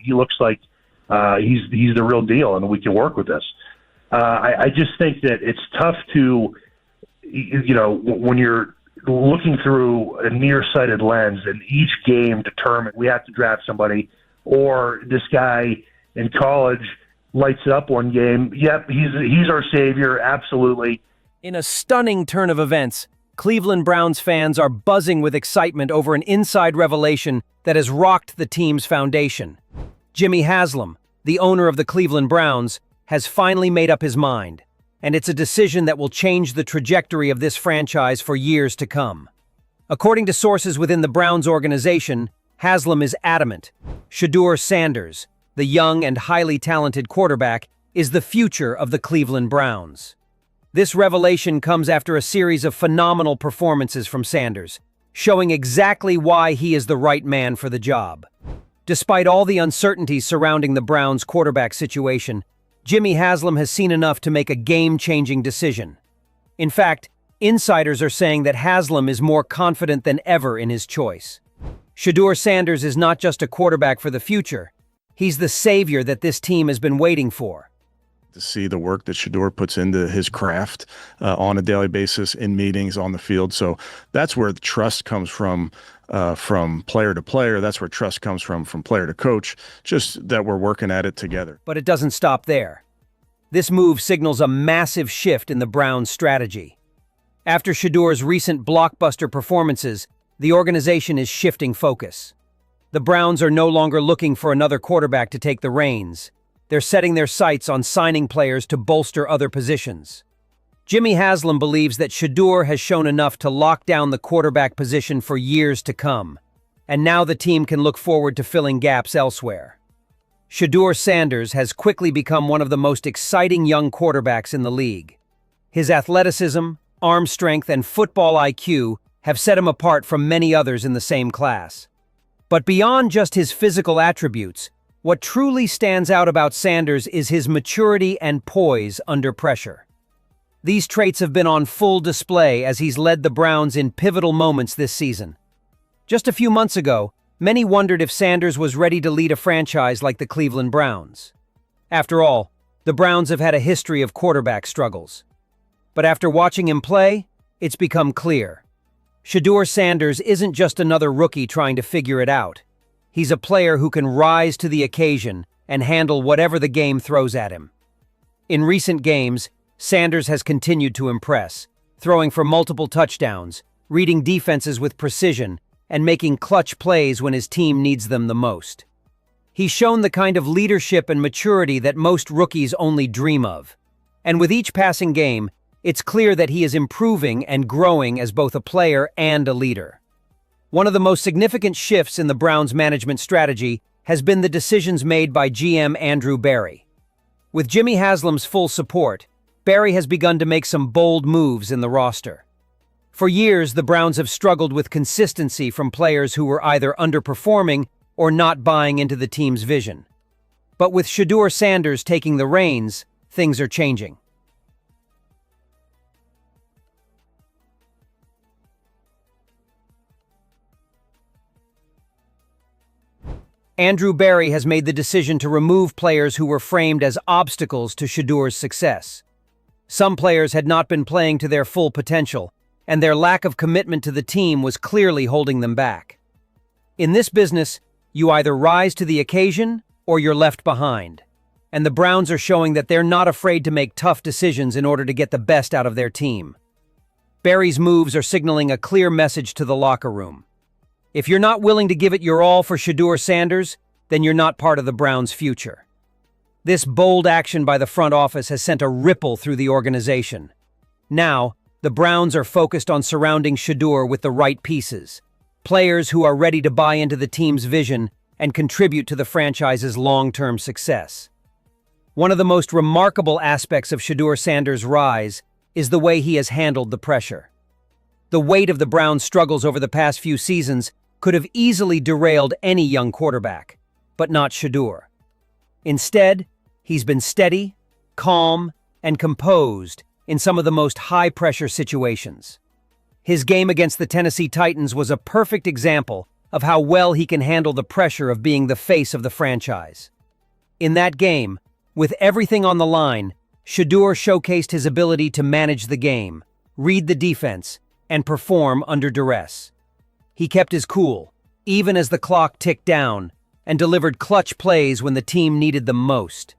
he looks like he's the real deal, and we can work with this. I just think that it's tough to, when you're looking through a nearsighted lens and each game determine we have to draft somebody, or this guy in college lights it up one game. Yep, he's our savior, absolutely. In a stunning turn of events, Cleveland Browns fans are buzzing with excitement over an inside revelation that has rocked the team's foundation. Jimmy Haslam, the owner of the Cleveland Browns, has finally made up his mind, and it's a decision that will change the trajectory of this franchise for years to come. According to sources within the Browns organization, Haslam is adamant. Shedeur Sanders, the young and highly talented quarterback, is the future of the Cleveland Browns. This revelation comes after a series of phenomenal performances from Sanders, showing exactly why he is the right man for the job. Despite all the uncertainties surrounding the Browns' quarterback situation, Jimmy Haslam has seen enough to make a game-changing decision. In fact, insiders are saying that Haslam is more confident than ever in his choice. Shedeur Sanders is not just a quarterback for the future, he's the savior that this team has been waiting for. To see the work that Shedeur puts into his craft on a daily basis in meetings on the field. So that's where the trust comes from player to player. That's where trust comes from player to coach, just that we're working at it together. But it doesn't stop there. This move signals a massive shift in the Browns' strategy. After Shedeur's recent blockbuster performances, the organization is shifting focus. The Browns are no longer looking for another quarterback to take the reins. They're setting their sights on signing players to bolster other positions. Jimmy Haslam believes that Shedeur has shown enough to lock down the quarterback position for years to come, and now the team can look forward to filling gaps elsewhere. Shedeur Sanders has quickly become one of the most exciting young quarterbacks in the league. His athleticism, arm strength, and football IQ have set him apart from many others in the same class. But beyond just his physical attributes, what truly stands out about Sanders is his maturity and poise under pressure. These traits have been on full display as he's led the Browns in pivotal moments this season. Just a few months ago, many wondered if Sanders was ready to lead a franchise like the Cleveland Browns. After all, the Browns have had a history of quarterback struggles. But after watching him play, it's become clear. Shedeur Sanders isn't just another rookie trying to figure it out. He's a player who can rise to the occasion and handle whatever the game throws at him. In recent games, Sanders has continued to impress, throwing for multiple touchdowns, reading defenses with precision, and making clutch plays when his team needs them the most. He's shown the kind of leadership and maturity that most rookies only dream of. And with each passing game, it's clear that he is improving and growing as both a player and a leader. One of the most significant shifts in the Browns' management strategy has been the decisions made by GM Andrew Berry. With Jimmy Haslam's full support, Berry has begun to make some bold moves in the roster. For years, the Browns have struggled with consistency from players who were either underperforming or not buying into the team's vision. But with Shedeur Sanders taking the reins, things are changing. Andrew Berry has made the decision to remove players who were framed as obstacles to Shedeur's success. Some players had not been playing to their full potential, and their lack of commitment to the team was clearly holding them back. In this business, you either rise to the occasion or you're left behind, and the Browns are showing that they're not afraid to make tough decisions in order to get the best out of their team. Berry's moves are signaling a clear message to the locker room. If you're not willing to give it your all for Shedeur Sanders, then you're not part of the Browns' future. This bold action by the front office has sent a ripple through the organization. Now, the Browns are focused on surrounding Shedeur with the right pieces, players who are ready to buy into the team's vision and contribute to the franchise's long-term success. One of the most remarkable aspects of Shedeur Sanders' rise is the way he has handled the pressure. The weight of the Browns' struggles over the past few seasons could have easily derailed any young quarterback, but not Shedeur. Instead, he's been steady, calm, and composed in some of the most high-pressure situations. His game against the Tennessee Titans was a perfect example of how well he can handle the pressure of being the face of the franchise. In that game, with everything on the line, Shedeur showcased his ability to manage the game, read the defense, and perform under duress. He kept his cool, even as the clock ticked down, and delivered clutch plays when the team needed them most.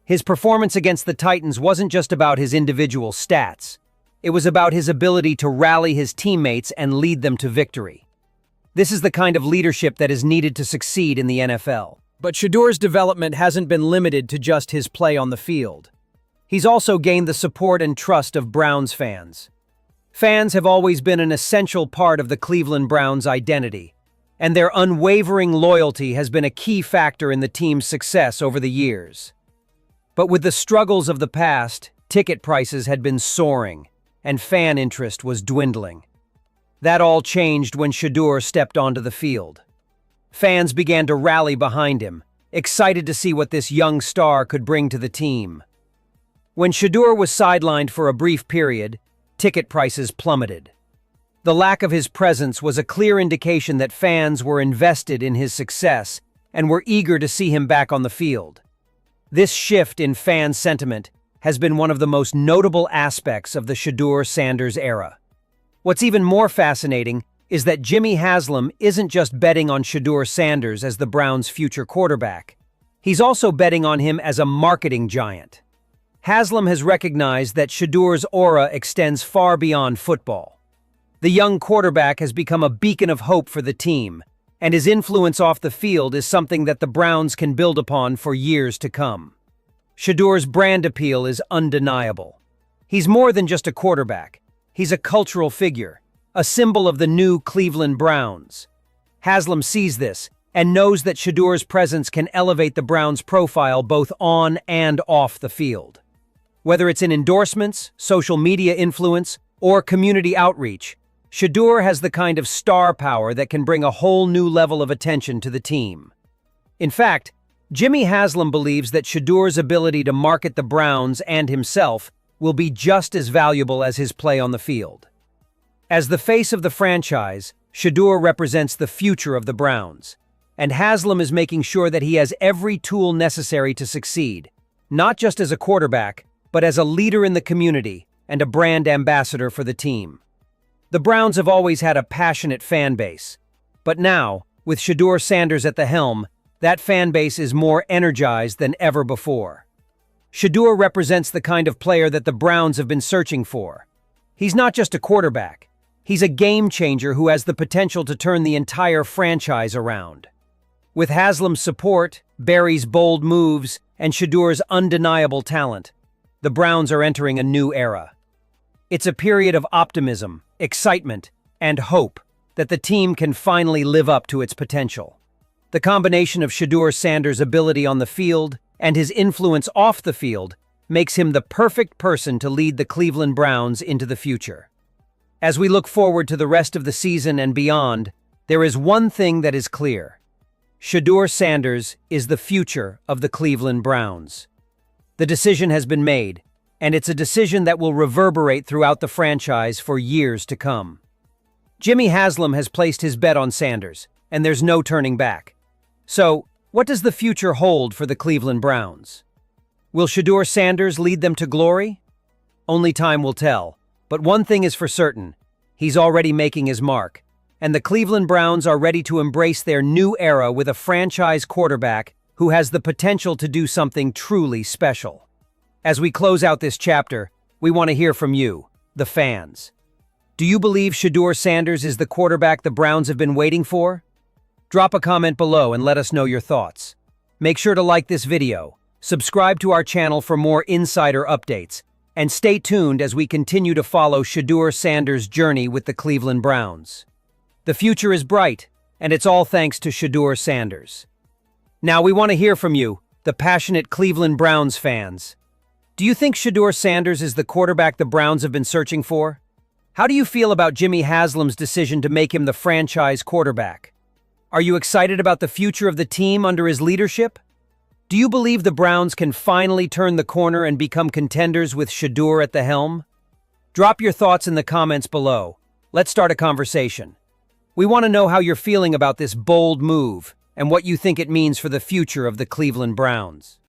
His performance against the Titans wasn't just about his individual stats. It was about his ability to rally his teammates and lead them to victory. This is the kind of leadership that is needed to succeed in the NFL. But Shedeur's development hasn't been limited to just his play on the field. He's also gained the support and trust of Browns fans. Fans have always been an essential part of the Cleveland Browns' identity, and their unwavering loyalty has been a key factor in the team's success over the years. But with the struggles of the past, ticket prices had been soaring, and fan interest was dwindling. That all changed when Shedeur stepped onto the field. Fans began to rally behind him, excited to see what this young star could bring to the team. When Shedeur was sidelined for a brief period, ticket prices plummeted. The lack of his presence was a clear indication that fans were invested in his success and were eager to see him back on the field. This shift in fan sentiment has been one of the most notable aspects of the Shedeur-Sanders era. What's even more fascinating is that Jimmy Haslam isn't just betting on Shedeur-Sanders as the Browns' future quarterback. He's also betting on him as a marketing giant. Haslam has recognized that Shedeur's aura extends far beyond football. The young quarterback has become a beacon of hope for the team, and his influence off the field is something that the Browns can build upon for years to come. Shedeur's brand appeal is undeniable. He's more than just a quarterback. He's a cultural figure, a symbol of the new Cleveland Browns. Haslam sees this and knows that Shedeur's presence can elevate the Browns' profile both on and off the field. Whether it's in endorsements, social media influence, or community outreach, Shedeur has the kind of star power that can bring a whole new level of attention to the team. In fact, Jimmy Haslam believes that Shedeur's ability to market the Browns and himself will be just as valuable as his play on the field. As the face of the franchise, Shedeur represents the future of the Browns, and Haslam is making sure that he has every tool necessary to succeed, not just as a quarterback, but as a leader in the community and a brand ambassador for the team. The Browns have always had a passionate fan base, but now, with Shedeur-Sanders at the helm, that fan base is more energized than ever before. Shedeur represents the kind of player that the Browns have been searching for. He's not just a quarterback. He's a game changer who has the potential to turn the entire franchise around. With Haslam's support, Barry's bold moves, and Shedeur's undeniable talent, the Browns are entering a new era. It's a period of optimism, excitement, and hope that the team can finally live up to its potential. The combination of Shedeur-Sanders' ability on the field and his influence off the field makes him the perfect person to lead the Cleveland Browns into the future. As we look forward to the rest of the season and beyond, there is one thing that is clear. Shedeur-Sanders is the future of the Cleveland Browns. The decision has been made, and it's a decision that will reverberate throughout the franchise for years to come. Jimmy Haslam has placed his bet on Sanders, and there's no turning back. So, what does the future hold for the Cleveland Browns? Will Shedeur-Sanders lead them to glory? Only time will tell, but one thing is for certain: he's already making his mark, and the Cleveland Browns are ready to embrace their new era with a franchise quarterback who has the potential to do something truly special. As we close out this chapter, we want to hear from you, the fans. Do you believe Shedeur-Sanders is the quarterback the Browns have been waiting for? Drop a comment below and let us know your thoughts. Make sure to like this video, subscribe to our channel for more insider updates, and stay tuned as we continue to follow Shedeur-Sanders' journey with the Cleveland Browns. The future is bright, and it's all thanks to Shedeur-Sanders. Now we want to hear from you, the passionate Cleveland Browns fans. Do you think Shedeur-Sanders is the quarterback the Browns have been searching for? How do you feel about Jimmy Haslam's decision to make him the franchise quarterback? Are you excited about the future of the team under his leadership? Do you believe the Browns can finally turn the corner and become contenders with Shedeur at the helm? Drop your thoughts in the comments below. Let's start a conversation. We want to know how you're feeling about this bold move and what you think it means for the future of the Cleveland Browns.